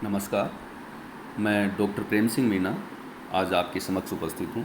नमस्कार। मैं डॉक्टर प्रेम सिंह मीना आज आपके समक्ष उपस्थित हूँ।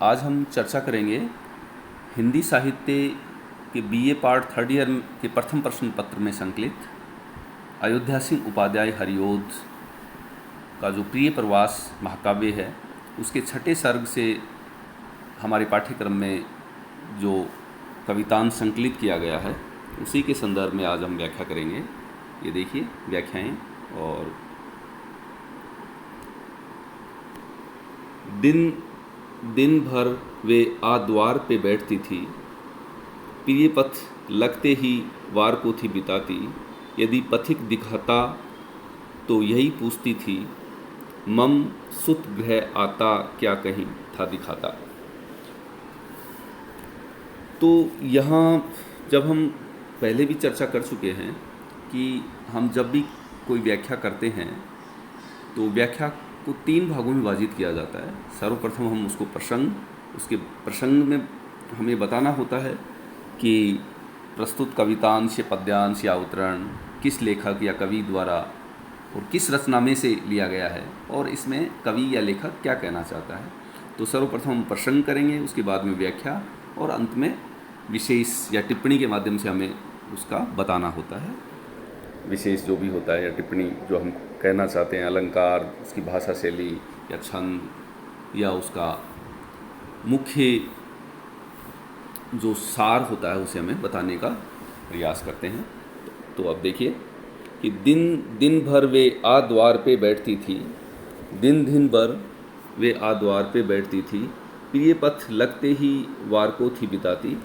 आज हम चर्चा करेंगे हिंदी साहित्य के बीए पार्ट थर्ड ईयर के प्रथम प्रश्न पत्र में संकलित अयोध्या सिंह उपाध्याय हरिओद का जो प्रिय प्रवास महाकाव्य है उसके छठे सर्ग से हमारे पाठ्यक्रम में जो कवितांश संकलित किया गया है उसी के संदर्भ में आज हम व्याख्या करेंगे। ये देखिए व्याख्याएं। और दिन दिन भर वे आ द्वार पे बैठती थी, प्रिय पथ लगते ही वार को थी बिताती। यदि पथिक दिखाता तो यही पूछती थी, मम सुत गृह आता क्या कहीं था दिखाता। तो यहाँ जब हम पहले भी चर्चा कर चुके हैं कि हम जब भी कोई व्याख्या करते हैं तो व्याख्या को तीन भागों में विभाजित किया जाता है। सर्वप्रथम हम उसको उसके प्रसंग में हमें बताना होता है कि प्रस्तुत कवितांश या पद्यांश या अवतरण किस लेखक या कवि द्वारा और किस रचना में से लिया गया है और इसमें कवि या लेखक क्या कहना चाहता है। तो सर्वप्रथम हम प्रसंग करेंगे, उसके बाद में व्याख्या और अंत में विशेष या टिप्पणी के माध्यम से हमें उसका बताना होता है। विशेष जो भी होता है या टिप्पणी जो हम कहना चाहते हैं, अलंकार, उसकी भाषा शैली या छंद या उसका मुख्य जो सार होता है उसे हमें बताने का प्रयास करते हैं। तो अब देखिए कि दिन भर वे आ द्वार पे बैठती थी, दिन भर वे आ द्वार पे बैठती थी, प्रिय पथ लगते ही वार को थी बिताती।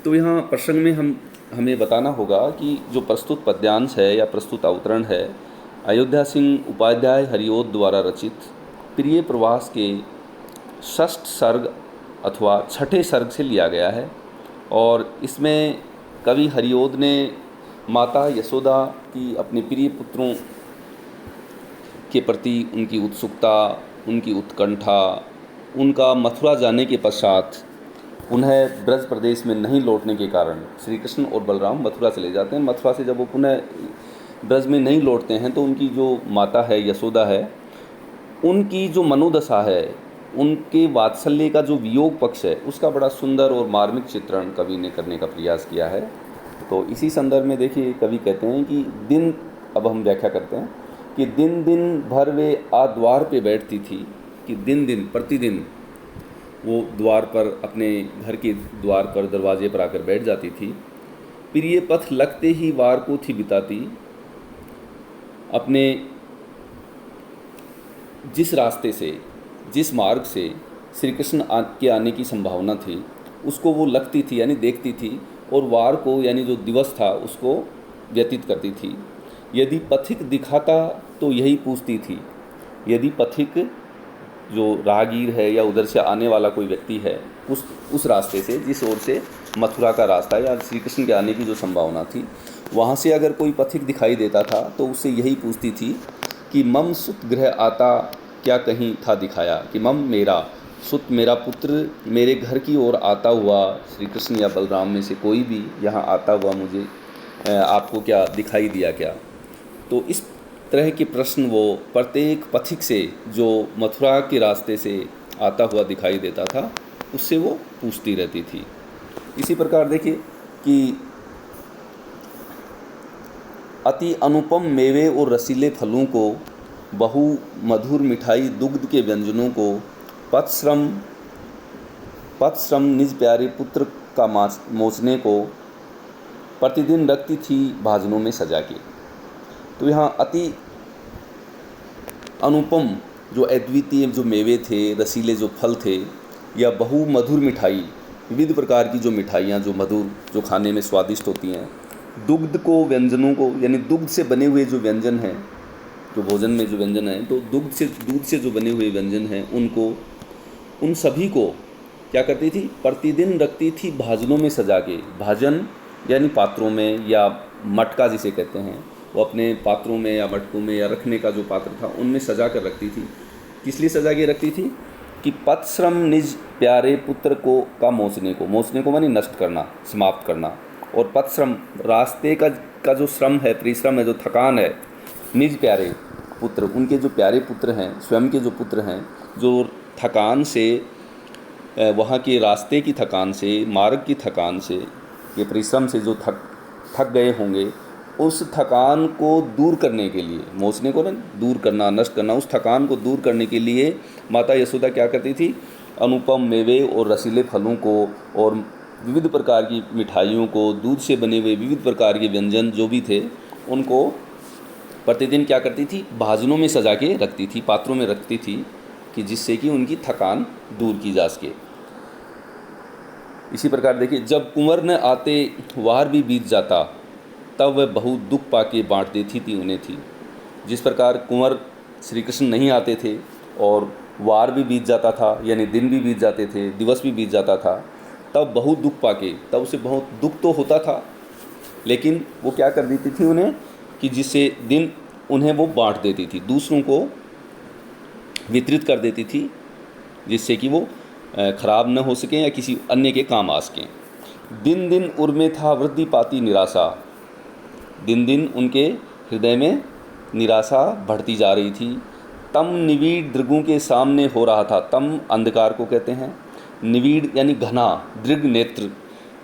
तो यहाँ प्रसंग में हमें बताना होगा कि जो प्रस्तुत पद्यांश है या प्रस्तुत अवतरण है अयोध्या सिंह उपाध्याय हरिओद द्वारा रचित प्रिय प्रवास के षष्ठ सर्ग अथवा छठे सर्ग से लिया गया है। और इसमें कवि हरिओद ने माता यशोदा की अपने प्रिय पुत्रों के प्रति उनकी उत्सुकता, उनकी उत्कंठा, उनका मथुरा जाने के पश्चात उन्हें ब्रज प्रदेश में नहीं लौटने के कारण श्री कृष्ण और बलराम मथुरा चले जाते हैं। मथुरा से जब वो पुनः ब्रज में नहीं लौटते हैं तो उनकी जो माता है यशोदा है, उनकी जो मनोदशा है, उनके वात्सल्य का जो वियोग पक्ष है उसका बड़ा सुंदर और मार्मिक चित्रण कवि ने करने का प्रयास किया है। तो इसी संदर्भ में देखिए कवि कहते हैं कि अब हम व्याख्या करते हैं कि दिन भर वे आ द्वार पे बैठती थी, कि प्रतिदिन वो द्वार पर, अपने घर के द्वार पर, दरवाजे पर आकर बैठ जाती थी। प्रिय पथ लगते ही वार को थी बिताती, अपने जिस रास्ते से, जिस मार्ग से श्री कृष्ण के आने की संभावना थी उसको वो लगती थी यानी देखती थी, और वार को यानी जो दिवस था उसको व्यतीत करती थी। यदि पथिक दिखाता तो यही पूछती थी। यदि पथिक जो राहगीर है या उधर से आने वाला कोई व्यक्ति है, उस रास्ते से, जिस ओर से मथुरा का रास्ता या श्री कृष्ण के आने की जो संभावना थी, वहाँ से अगर कोई पथिक दिखाई देता था तो उससे यही पूछती थी कि मम सुत गृह आता क्या कहीं था दिखाया, कि मम मेरा, सुत मेरा पुत्र, मेरे घर की ओर आता हुआ श्री कृष्ण या बलराम में से कोई भी यहाँ आता हुआ मुझे आपको क्या दिखाई दिया क्या। तो इस तरह के प्रश्न वो प्रत्येक पथिक से जो मथुरा के रास्ते से आता हुआ दिखाई देता था उससे वो पूछती रहती थी। इसी प्रकार देखिए कि अति अनुपम मेवे और रसीले फलों को, बहु मधुर मिठाई दुग्ध के व्यंजनों को, पथश्रम निज प्यारे पुत्र का मोचने को प्रतिदिन रखती थी भाजनों में सजा के। तो यहाँ अति अनुपम जो अद्वितीय जो मेवे थे, रसीले जो फल थे, या बहु मधुर मिठाई, विविध प्रकार की जो मिठाइयाँ जो मधुर, जो खाने में स्वादिष्ट होती हैं, दुग्ध को, व्यंजनों को, यानी दुग्ध से बने हुए जो व्यंजन हैं, जो भोजन में जो व्यंजन हैं, तो दूध से जो बने हुए व्यंजन हैं उनको, उन सभी को क्या करती थी, प्रतिदिन रखती थी भाजनों में सजा के। भाजन यानी पात्रों में, या मटका जिसे कहते हैं, वो अपने पात्रों में या मटकों में या रखने का जो पात्र था उनमें सजा कर रखती थी। किस लिए सजा के रखती थी कि पथश्रम निज प्यारे पुत्र का मोचने को मानी नष्ट करना, समाप्त करना, और पथश्रम रास्ते का जो श्रम है, परिश्रम है, जो थकान है, निज प्यारे पुत्र, उनके जो प्यारे पुत्र हैं, स्वयं के जो पुत्र हैं, जो थकान से, वहाँ के रास्ते की थकान से, मार्ग की थकान से, ये परिश्रम से जो थक गए होंगे, उस थकान को दूर करने के लिए, मोचने को ना दूर करना, नष्ट करना, उस थकान को दूर करने के लिए माता यशोदा क्या करती थी, अनुपम मेवे और रसीले फलों को और विविध प्रकार की मिठाइयों को, दूध से बने हुए विविध प्रकार के व्यंजन जो भी थे, उनको प्रतिदिन क्या करती थी, भाजनों में सजा के रखती थी, पात्रों में रखती थी, कि जिससे कि उनकी थकान दूर की जा सके। इसी प्रकार देखिए, जब कुंवर न आते वार भी बीत जाता, तब वह बहुत दुख पाके बांट देती थी उन्हें थी। जिस प्रकार कुंवर श्री कृष्ण नहीं आते थे और वार भी बीत जाता था, यानी दिन भी बीत जाते थे, दिवस भी बीत जाता था, तब बहुत दुख पाके, तब उसे बहुत दुख तो होता था, लेकिन वो क्या कर देती थी उन्हें, कि जिससे दिन उन्हें वो बांट देती थी, दूसरों को वितरित कर देती थी, जिससे कि वो खराब न हो सकें या किसी अन्य के काम आ सकें। दिन दिन उर में था वृद्धि पाती निराशा, दिन दिन उनके हृदय में निराशा बढ़ती जा रही थी। तम निवीड दृगों के सामने हो रहा था, तम अंधकार को कहते हैं, निवीड यानी घना, दृग नेत्र,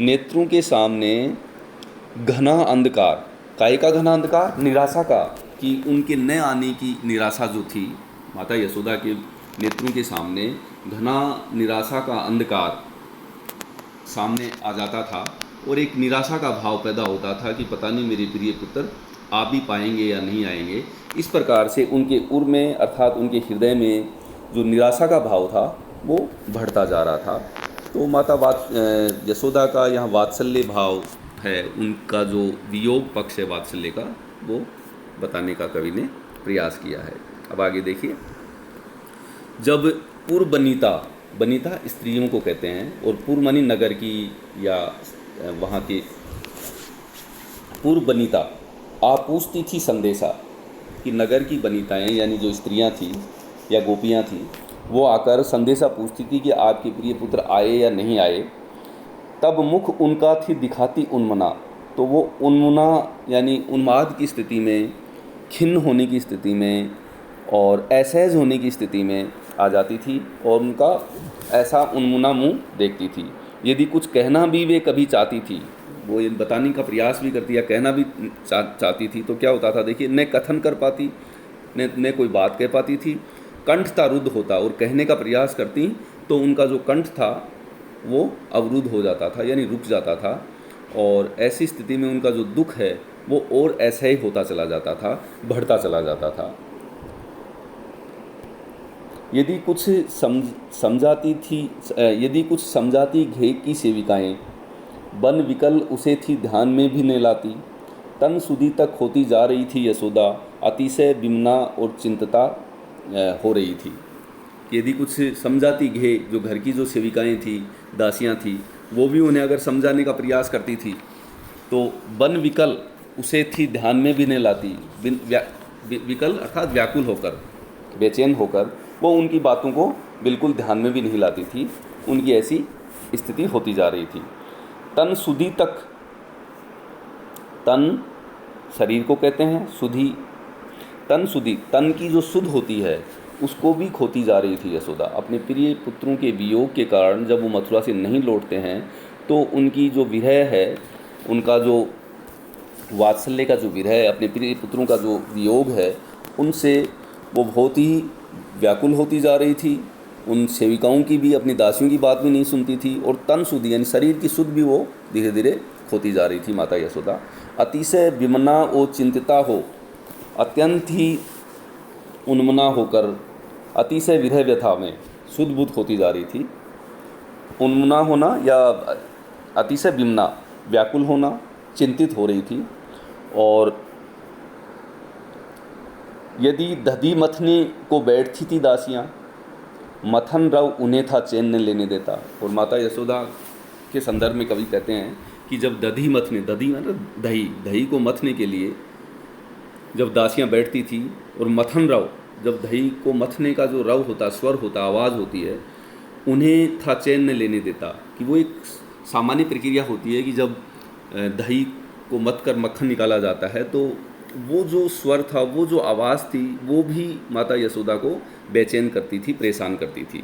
नेत्रों के सामने घना अंधकार, काय का घना अंधकार, निराशा का, कि उनके न आने की निराशा जो थी, माता यशोदा के नेत्रों के सामने घना निराशा का अंधकार सामने आ जाता था, और एक निराशा का भाव पैदा होता था कि पता नहीं मेरे प्रिय पुत्र आ भी पाएंगे या नहीं आएंगे। इस प्रकार से उनके उर में, अर्थात उनके हृदय में जो निराशा का भाव था वो बढ़ता जा रहा था। तो माता यशोदा का यहाँ वात्सल्य भाव है, उनका जो वियोग पक्ष है वात्सल्य का, वो बताने का कवि ने प्रयास किया है। अब आगे देखिए, जब पूर्व बनीता स्त्रियों को कहते हैं, और पूर्व मानी नगर की या वहाँ के पूर्व बनीता पूछती थी संदेशा, कि नगर की बनीताएं यानी जो स्त्रियां थी या गोपियां थी, वो आकर संदेशा पूछती थी कि आपके प्रिय पुत्र आए या नहीं आए। तब मुख उनका थी दिखाती उन्मना, तो वो उन्मना यानी उन्माद की स्थिति में, खिन्न होने की स्थिति में और असहज होने की स्थिति में आ जाती थी, और उनका ऐसा उन्मुना मुँह देखती थी। यदि कुछ कहना भी वे कभी चाहती थी, वो ये बताने का प्रयास भी करती या कहना भी चाहती थी, तो क्या होता था देखिए, न कथन कर पाती, न कोई बात कह पाती थी, कंठ था रुद्ध होता, और कहने का प्रयास करती तो उनका जो कंठ था वो अवरुद्ध हो जाता था, यानी रुक जाता था, और ऐसी स्थिति में उनका जो दुख है वो और ऐसा ही होता चला जाता था, बढ़ता चला जाता था। यदि कुछ समझाती घे की सेविकाएं, बन विकल उसे थी ध्यान में भी नहीं लाती। तन सुधी तक होती जा रही थी यशोदा, अतिशय विमना और चिंतता हो रही थी। यदि कुछ समझाती घे, जो घर की जो सेविकाएं थी, दासियां थी, वो भी उन्हें अगर समझाने का प्रयास करती थी, तो बन विकल उसे थी ध्यान में भी नहीं लाती। विकल अर्थात व्याकुल होकर, बेचैन होकर वो उनकी बातों को बिल्कुल ध्यान में भी नहीं लाती थी। उनकी ऐसी स्थिति होती जा रही थी। तन सुधी तक, तन शरीर को कहते हैं, सुधी, तन सुधी, तन की जो सुध होती है उसको भी खोती जा रही थी यशोदा। अपने प्रिय पुत्रों के वियोग के कारण जब वो मथुरा से नहीं लौटते हैं, तो उनकी जो विरह है, उनका जो वात्सल्य का जो विरह है, अपने प्रिय पुत्रों का जो वियोग है, उनसे वो बहुत ही व्याकुल होती जा रही थी। उन सेविकाओं की भी, अपनी दासियों की बात भी नहीं सुनती थी, और तन सुधी यानी शरीर की सुध भी वो धीरे धीरे खोती जा रही थी माता यशोदा। अतिशय विमना और चिंतिता हो, अत्यंत ही उन्मना होकर अतिशय विरह व्यथा में सुध बुध होती जा रही थी। उन्मना होना या अतिशय विमना, व्याकुल होना, चिंतित हो रही थी। और यदि दधी मथने को बैठती थी दासियाँ, मथन रव उन्हें था चैन न लेने देता। और माता यशोदा के संदर्भ में कवि कहते हैं कि जब दधी मथने, दधी मतलब दही, दही को मथने के लिए जब दासियाँ बैठती थी, और मथन रव, जब दही को मथने का जो रव होता, स्वर होता, आवाज़ होती है, उन्हें था चैन न लेने देता। कि वो एक सामान्य प्रक्रिया होती है कि जब दही को मथ कर मक्खन निकाला जाता है, तो वो जो स्वर था, वो जो आवाज़ थी, वो भी माता यशोदा को बेचैन करती थी, परेशान करती थी।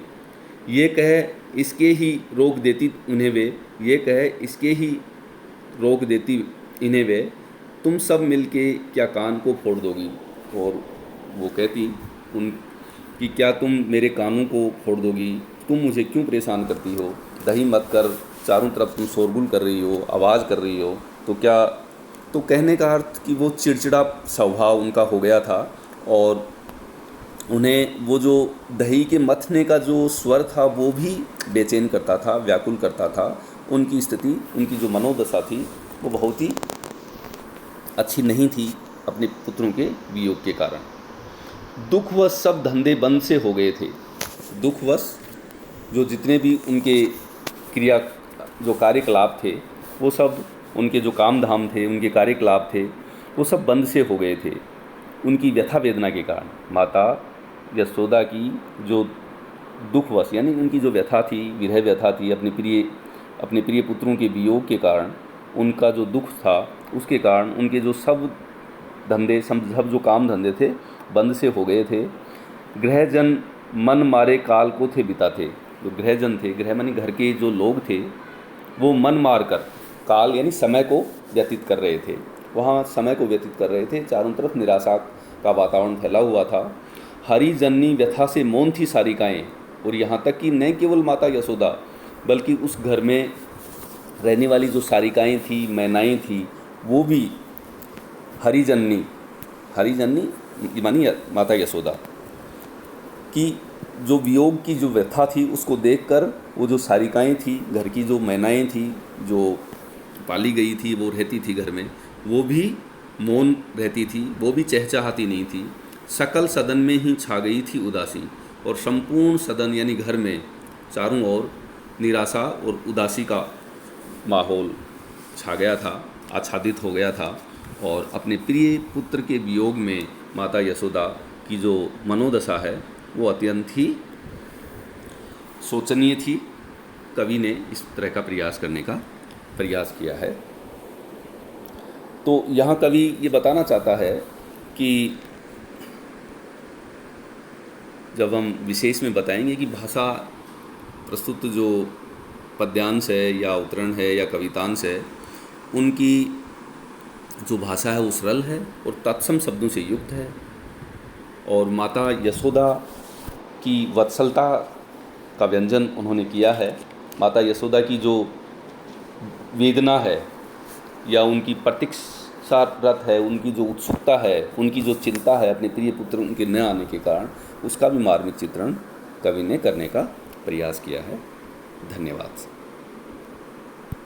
ये कहे इसके ही रोक देती उन्हें वे, ये कहे इसके ही रोक देती इन्हें वे, तुम सब मिलके क्या कान को फोड़ दोगी। और वो कहती उन कि क्या तुम मेरे कानों को फोड़ दोगी, तुम मुझे क्यों परेशान करती हो, दही मत कर, चारों तरफ तुम शोरगुल कर रही हो, आवाज़ कर रही हो। तो क्या, तो कहने का अर्थ कि वो चिड़चिड़ा स्वभाव उनका हो गया था, और उन्हें वो जो दही के मथने का जो स्वर था वो भी बेचैन करता था, व्याकुल करता था। उनकी स्थिति, उनकी जो मनोदशा थी वो बहुत ही अच्छी नहीं थी अपने पुत्रों के वियोग के कारण। दुखवश सब धंधे बंद से हो गए थे। दुखवश जो जितने भी उनके क्रिया, जो कार्यकलाप थे, वो सब, उनके जो काम धाम थे, उनके कार्यकलाप थे, वो सब बंद से हो गए थे उनकी व्यथा वेदना के कारण। माता यशोदा की जो दुखवश, यानी उनकी जो व्यथा थी, विरह व्यथा थी, अपने प्रिय पुत्रों के वियोग के कारण, उनका जो दुख था, उसके कारण उनके जो सब धंधे, सब जो काम धंधे थे, बंद से हो गए थे। गृहजन मन मारे काल को थे बिताते। जो गृहजन थे, गृह मानी घर के जो लोग थे, वो मन मार कर, काल यानी समय को व्यतीत कर रहे थे, वहाँ समय को व्यतीत कर रहे थे। चारों तरफ निराशा का वातावरण फैला हुआ था। हरि जननी व्यथा से मौन थी सारिकाएँ। और यहाँ तक कि न केवल माता यशोदा, बल्कि उस घर में रहने वाली जो सारिकाएँ थी, मैनाएँ थी, वो भी हरिजननी, हरिजननी मानी माता यशोदा की जो वियोग की जो व्यथा थी, उसको देखकर वो जो सारिकाएँ थी, घर की जो मैनाएँ थी, जो पाली गई थी, वो रहती थी घर में, वो भी मौन रहती थी, वो भी चहचहाती नहीं थी। सकल सदन में ही छा गई थी उदासी। और संपूर्ण सदन यानी घर में चारों ओर निराशा और उदासी का माहौल छा गया था, आच्छादित हो गया था। और अपने प्रिय पुत्र के वियोग में माता यशोदा की जो मनोदशा है, वो अत्यंत ही शोचनीय थी। कवि ने इस तरह का प्रयास किया है। तो यहाँ कवि ये बताना चाहता है कि जब हम विशेष में बताएंगे कि भाषा प्रस्तुत जो पद्यांश है या उद्धरण है या कवितांश है, उनकी जो भाषा है वो सरल है और तत्सम शब्दों से युक्त है। और माता यशोदा की वत्सलता का व्यंजन उन्होंने किया है। माता यशोदा की जो वेदना है या उनकी प्रतीक्षारत है, उनकी जो उत्सुकता है, उनकी जो चिंता है अपने प्रिय पुत्र उनके न आने के कारण, उसका भी मार्मिक चित्रण कवि ने करने का प्रयास किया है। धन्यवाद।